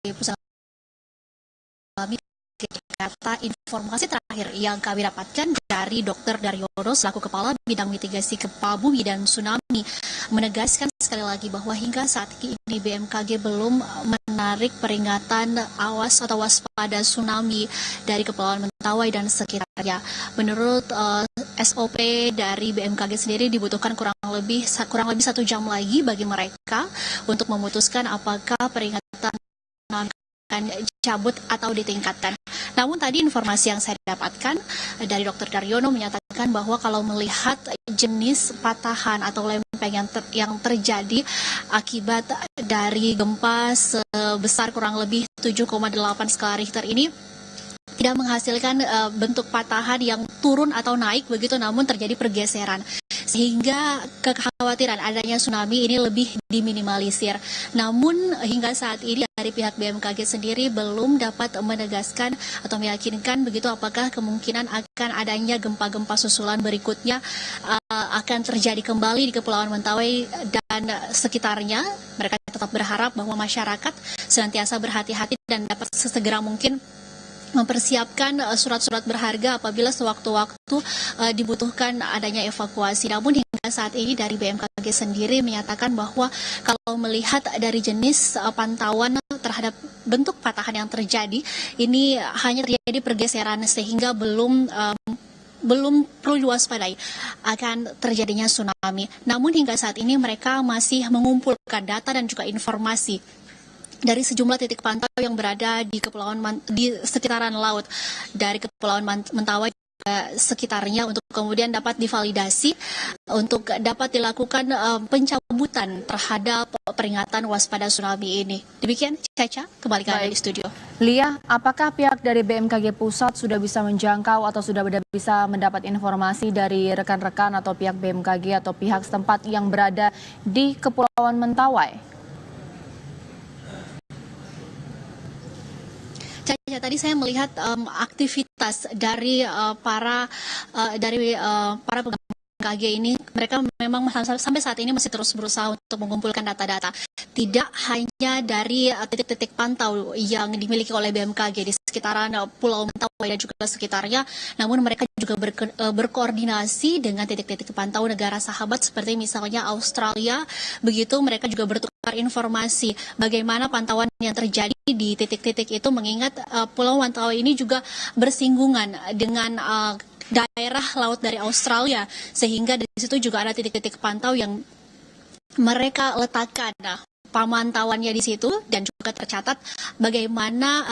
Pusat Jakarta, informasi terakhir yang kami dapatkan dari Dr. Daryono selaku Kepala Bidang Mitigasi Gempa Bumi dan Tsunami menegaskan sekali lagi bahwa hingga saat ini BMKG belum menarik peringatan awas atau waspada tsunami dari Kepulauan Mentawai dan sekitarnya. Menurut SOP dari BMKG sendiri dibutuhkan kurang lebih 1 jam lagi bagi mereka untuk memutuskan apakah peringatan akan cabut atau ditingkatkan. Namun tadi informasi yang saya dapatkan dari Dr. Daryono menyatakan bahwa kalau melihat jenis patahan atau lempeng yang terjadi akibat dari gempa sebesar kurang lebih 7,8 skala Richter ini tidak menghasilkan bentuk patahan yang turun atau naik begitu, namun terjadi pergeseran. Sehingga kekhawatiran adanya tsunami ini lebih diminimalisir. Namun hingga saat ini dari pihak BMKG sendiri belum dapat menegaskan atau meyakinkan begitu apakah kemungkinan akan adanya gempa-gempa susulan berikutnya akan terjadi kembali di Kepulauan Mentawai dan sekitarnya. Mereka tetap berharap bahwa masyarakat senantiasa berhati-hati dan dapat sesegera mungkin mempersiapkan surat-surat berharga apabila sewaktu-waktu dibutuhkan adanya evakuasi. Namun hingga saat ini dari BMKG sendiri menyatakan bahwa kalau melihat dari jenis pantauan terhadap bentuk patahan yang terjadi, ini hanya terjadi pergeseran sehingga belum perlu diwaspadai akan terjadinya tsunami. Namun hingga saat ini mereka masih mengumpulkan data dan juga informasi dari sejumlah titik pantau yang berada di di sekitaran laut dari Kepulauan Mentawai sekitarnya untuk kemudian dapat divalidasi untuk dapat dilakukan pencabutan terhadap peringatan waspada tsunami ini. Demikian Caca, kembali ke Anda di studio. Lia, apakah pihak dari BMKG Pusat sudah bisa menjangkau atau sudah bisa mendapat informasi dari rekan-rekan atau pihak BMKG atau pihak setempat yang berada di Kepulauan Mentawai? Caca, tadi saya melihat aktivitas dari para pegawai BMKG ini, mereka memang sampai saat ini masih terus berusaha untuk mengumpulkan data-data. Tidak hanya dari titik-titik pantau yang dimiliki oleh BMKG di sekitaran Pulau Mentawai dan juga sekitarnya, namun mereka juga berkoordinasi dengan titik-titik pantau negara sahabat seperti misalnya Australia. Begitu mereka juga bertukar informasi bagaimana pantauan yang terjadi di titik-titik itu, mengingat Pulau Mentawai ini juga bersinggungan dengan daerah laut dari Australia, sehingga di situ juga ada titik-titik pantau yang mereka letakkan pemantauannya di situ, dan juga tercatat bagaimana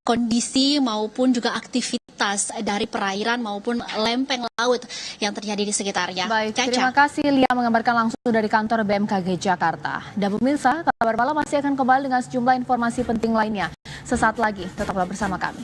kondisi maupun juga aktivitas dari perairan maupun lempeng laut yang terjadi di sekitarnya. Baik, Caca. Terima kasih Lia mengabarkan langsung dari kantor BMKG Jakarta. Dan pemirsa, Kabar Malam masih akan kembali dengan sejumlah informasi penting lainnya. Sesaat lagi, tetaplah bersama kami.